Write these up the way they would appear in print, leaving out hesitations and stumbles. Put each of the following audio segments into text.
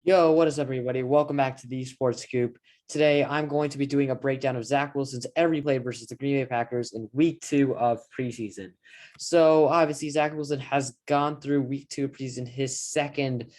Yo, what is up, everybody? Welcome back to the Sports Scoop. Today, I'm going to be doing a breakdown of Zach Wilson's every play versus the Green Bay Packers in week 2 of preseason. So, obviously, Zach Wilson has gone through week 2 of preseason, his second,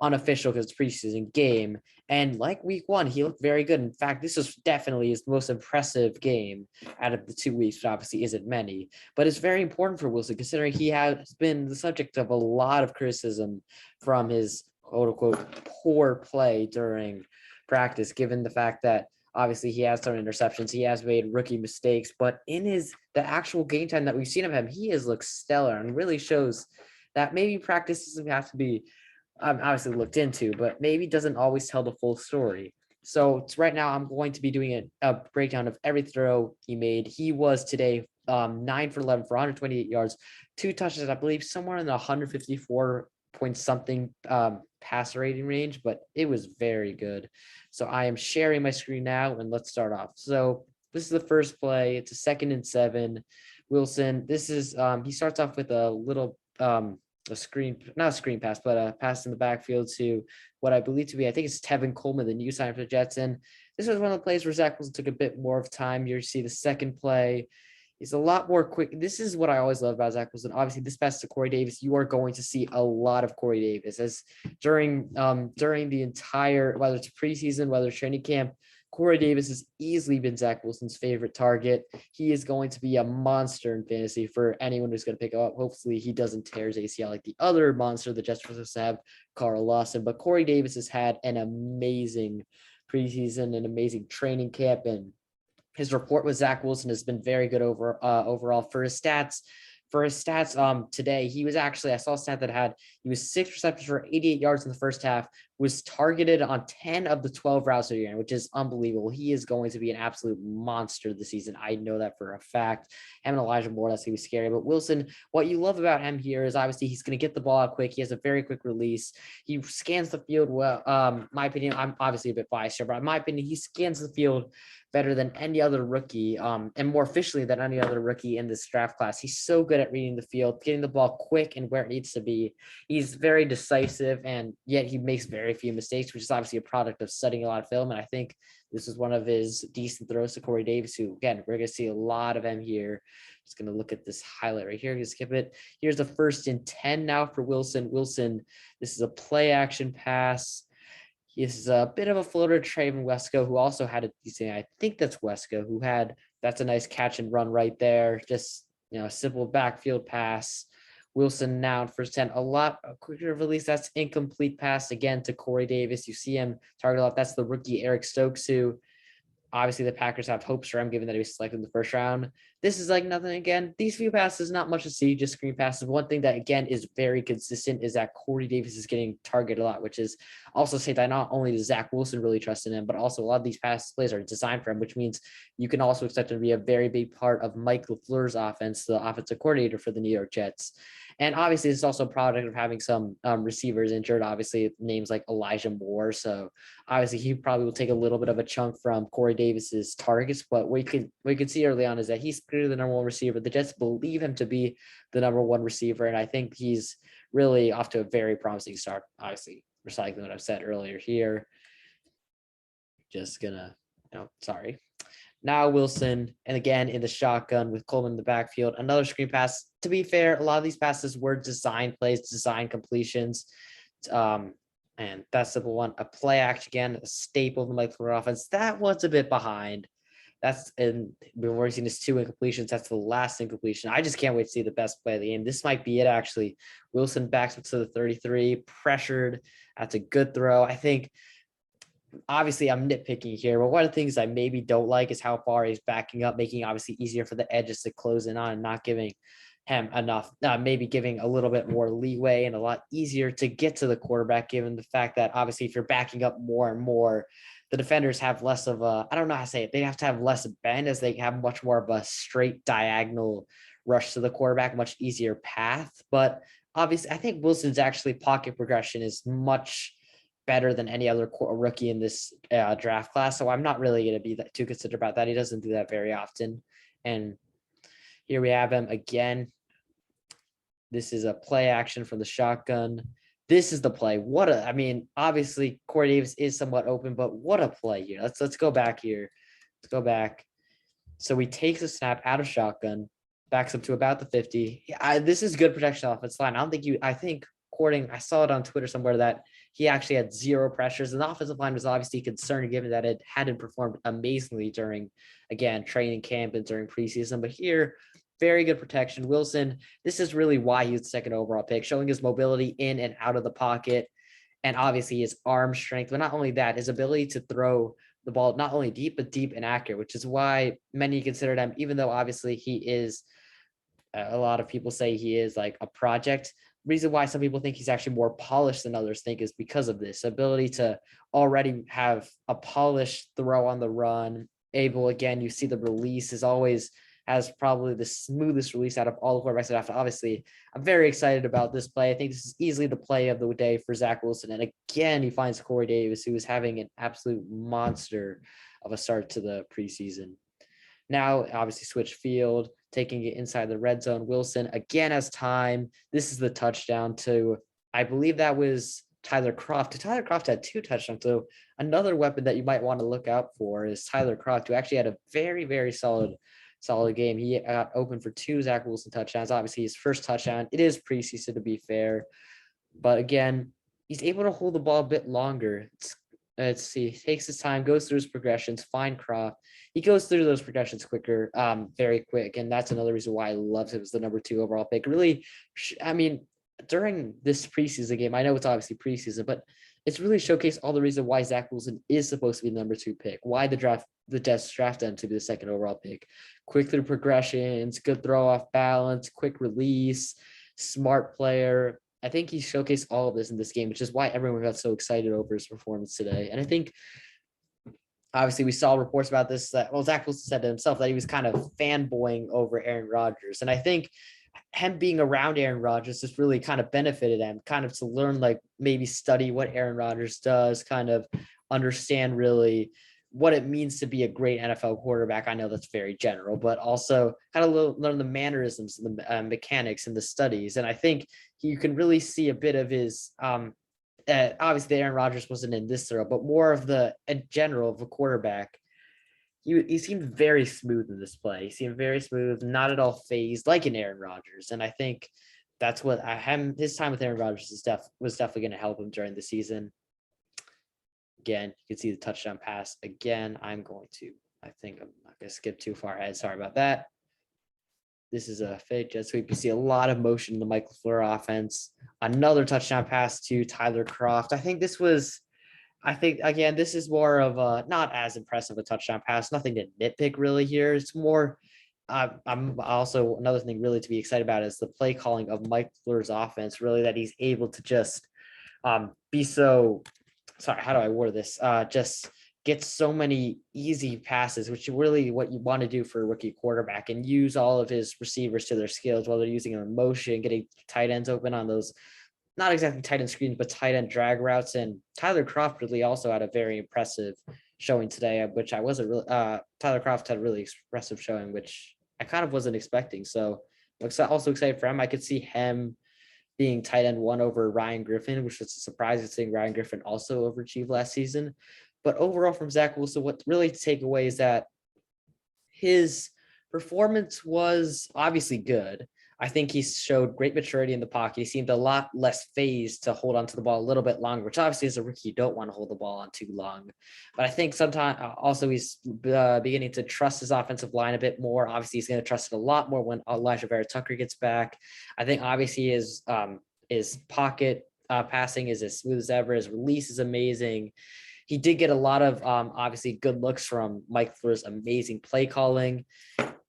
unofficial because it's preseason game. And like week 1, he looked very good. In fact, this is definitely his most impressive game out of the 2 weeks, but obviously isn't many. But it's very important for Wilson considering he has been the subject of a lot of criticism from his quote unquote poor play during practice, given the fact that obviously he has thrown interceptions, he has made rookie mistakes, but in the actual game time that we've seen of him, he has looked stellar and really shows that maybe practice doesn't have to be obviously looked into, but maybe doesn't always tell the full story. So right now I'm going to be doing a breakdown of every throw he made. He was today 9 for 11 for 128 yards, 2 touchdowns, I believe somewhere in the 154 point something passer rating range, but it was very good. So I am sharing my screen now, and let's start off. So this is the first play. It's a 2nd and 7. Wilson, this is he starts off with a little a screen, not a screen pass, but a pass in the backfield to what I believe to be, I think it's Tevin Coleman, the new sign for the Jets. And this was one of the plays where Zach Wilson took a bit more of time. You see the second play. He's a lot more quick. This is what I always love about Zach Wilson. Obviously, this pass to Corey Davis, you are going to see a lot of Corey Davis as during the entire, whether it's preseason, whether it's training camp, Corey Davis has easily been Zach Wilson's favorite target. He is going to be a monster in fantasy for anyone who's going to pick him up. Hopefully, he doesn't tear his ACL like the other monster the Jets supposed to have, Carl Lawson. But Corey Davis has had an amazing preseason, an amazing training camp, and his report with Zach Wilson has been very good overall for his stats. Today, he was actually, I saw a stat that he was 6 receptions for 88 yards in the first half, was targeted on 10 of the 12 routes that he ran, which is unbelievable. He is going to be an absolute monster this season. I know that for a fact. Him and Elijah Moore, that's going to be scary. But Wilson, what you love about him here is obviously he's going to get the ball out quick. He has a very quick release. He scans the field well. My opinion, I'm obviously a bit biased here, but in my opinion, he scans the field better than any other rookie, and more efficiently than any other rookie in this draft class. He's so good at reading the field, getting the ball quick and where it needs to be. He's very decisive, and yet he makes very few mistakes, which is obviously a product of studying a lot of film. And I think this is one of his decent throws to Corey Davis, who, again, we're going to see a lot of him here. Just going to look at this highlight right here. You skip it. Here's the 1st and 10 now for Wilson. This is a play action pass. He's a bit of a floater, Traven Wesco, who also had a decent, I think that's Wesco, that's a nice catch and run right there. Just, a simple backfield pass. Wilson now in 1st 10, a lot quicker release. That's incomplete pass again to Corey Davis. You see him target a lot. That's the rookie Eric Stokes, who obviously the Packers have hopes for him, given that he was selected in the 1st round. This is like nothing again. These few passes, not much to see, just screen passes. One thing that, again, is very consistent is that Corey Davis is getting targeted a lot, which is also say that not only does Zach Wilson really trust in him, but also a lot of these pass plays are designed for him, which means you can also expect him to be a very big part of Mike LaFleur's offense, the offensive coordinator for the New York Jets. And obviously, it's also a product of having some receivers injured, obviously, names like Elijah Moore. So obviously, he probably will take a little bit of a chunk from Corey Davis's targets. But what we could see early on is that he's clearly the number 1 receiver. The Jets believe him to be the number 1 receiver. And I think he's really off to a very promising start. Obviously, recycling what I've said earlier here. Just gonna, sorry. Now Wilson, and again in the shotgun with Coleman in the backfield, another screen pass. To be fair, a lot of these passes were design plays, design completions. And that's the one. A play action again, a staple of the Mike LaFleur offense. That was a bit behind. We've already seen this 2 incompletions. That's the last incompletion. I just can't wait to see the best play of the game. This might be it, actually. Wilson backs up to the 33, pressured. That's a good throw. I think, obviously, I'm nitpicking here, but one of the things I maybe don't like is how far he's backing up, making it obviously easier for the edges to close in on and not giving him enough, maybe giving a little bit more leeway and a lot easier to get to the quarterback, given the fact that obviously if you're backing up more and more, the defenders have less of a, I don't know how to say it, they have to have less bend as they have much more of a straight diagonal rush to the quarterback, much easier path. But obviously, I think Wilson's actually pocket progression is much better than any other rookie in this draft class. So I'm not really going to be too considered about that. He doesn't do that very often. And here we have him again. This is a play action from the shotgun. this is the play. I mean, obviously Corey Davis is somewhat open, but what a play here. Let's go back here. Let's go back. So he takes a snap out of shotgun, backs up to about the 50. This is good protection offensive line. I think according, I saw it on Twitter somewhere that he actually had 0 pressures. And the offensive line was obviously concerned given that it hadn't performed amazingly during, again, training camp and during preseason. But here, very good protection. Wilson, this is really why he was the second overall pick, showing his mobility in and out of the pocket. And obviously his arm strength, but not only that, his ability to throw the ball not only deep, but deep and accurate, which is why many consider him, even though obviously he is, a lot of people say he is like a project. Reason why some people think he's actually more polished than others think is because of this ability to already have a polished throw on the run. Able, again, you see the release is always has probably the smoothest release out of all the quarterbacks that have to. Obviously, I'm very excited about this play. I think this is easily the play of the day for Zach Wilson. And again, he finds Corey Davis, who is having an absolute monster of a start to the preseason. Now, obviously, switch field, taking it inside the red zone. Wilson again has time. This is the touchdown to, I believe that was Tyler Croft. Tyler Croft had 2 touchdowns. So another weapon that you might want to look out for is Tyler Croft, who actually had a very, very solid game. He got open for 2 Zach Wilson touchdowns. Obviously, his first touchdown. It is preseason, to be fair. But again, he's able to hold the ball a bit longer. Let's see, he takes his time, goes through his progressions, find Croft. He goes through those progressions quicker, very quick. And that's another reason why I loved him as the number 2 overall pick. Really, I mean, during this preseason game, I know it's obviously preseason, but it's really showcased all the reason why Zach Wilson is supposed to be the number 2 pick, why the Jets drafted him to be the second overall pick. Quick through progressions, good throw off balance, quick release, smart player. I think he showcased all of this in this game, which is why everyone got so excited over his performance today. And I think, obviously, we saw reports about this that, well, Zach Wilson said to himself that he was kind of fanboying over Aaron Rodgers. And I think him being around Aaron Rodgers just really kind of benefited him, kind of to learn, like maybe study what Aaron Rodgers does, kind of understand really what it means to be a great NFL quarterback. I know that's very general, but also kind of learn the mannerisms, and the mechanics and the studies. And I think you can really see a bit of his, obviously Aaron Rodgers wasn't in this throw, but more of the general of a quarterback. He seemed very smooth in this play. He seemed very smooth, not at all phased like an Aaron Rodgers. And I think that's what his time with Aaron Rodgers was definitely going to help him during the season. Again, you can see the touchdown pass. Again, I think I'm not going to skip too far ahead. Sorry about that. This is a fake jet sweep. You see a lot of motion in the Mike LaFleur offense. Another touchdown pass to Tyler Croft. Again, this is more of a not as impressive a touchdown pass. Nothing to nitpick really here. It's more, I'm also, another thing really to be excited about is the play calling of Mike LaFleur's offense, really, that he's able to just be so, sorry, how do I word this? Just get so many easy passes, which is really what you want to do for a rookie quarterback, and use all of his receivers to their skills, while they're using them in motion, getting tight ends open on those, not exactly tight end screens, but tight end drag routes. And Tyler Croft really also had a very impressive showing today, which I wasn't really, Tyler Croft had a really expressive showing, which I kind of wasn't expecting. So I'm also excited for him. I could see him being tight end 1 over Ryan Griffin, which was a surprise, seeing Ryan Griffin also overachieved last season. But overall from Zach Wilson, what really to take away is that his performance was obviously good. I think he showed great maturity in the pocket. He seemed a lot less phased to hold onto the ball a little bit longer, which obviously as a rookie, you don't want to hold the ball on too long. But I think sometimes also he's beginning to trust his offensive line a bit more. Obviously, he's going to trust it a lot more when Elijah Vera Tucker gets back. I think obviously his pocket passing is as smooth as ever. His release is amazing. He did get a lot of obviously good looks from Mike LaFleur's amazing play calling.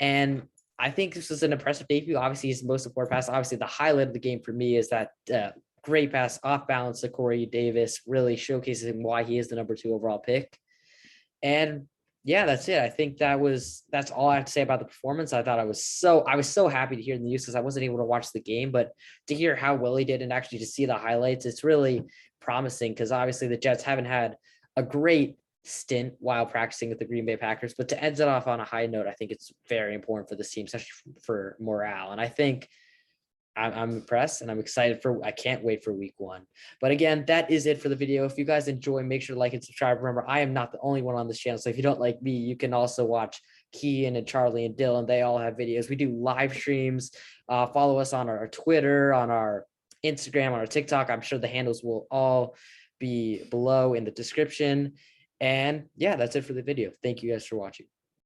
And I think this was an impressive debut. Obviously, his most important pass. Obviously, the highlight of the game for me is that great pass off balance to Corey Davis, really showcasing why he is the number 2 overall pick. And yeah, that's it. I think that's all I have to say about the performance. I was so happy to hear the news because I wasn't able to watch the game, but to hear how well he did and actually to see the highlights, it's really promising, because obviously the Jets haven't had a great stint while practicing with the Green Bay Packers, but to end it off on a high note, I think it's very important for this team, especially for morale. And I think I'm impressed and I'm excited I can't wait for week 1. But again, that is it for the video. If you guys enjoy, make sure to like and subscribe. Remember, I am not the only one on this channel. So if you don't like me, you can also watch Kian and Charlie and Dylan. They all have videos. We do live streams. Follow us on our Twitter, on our Instagram, on our TikTok. I'm sure the handles will all be below in the description. And yeah, that's it for the video. Thank you guys for watching.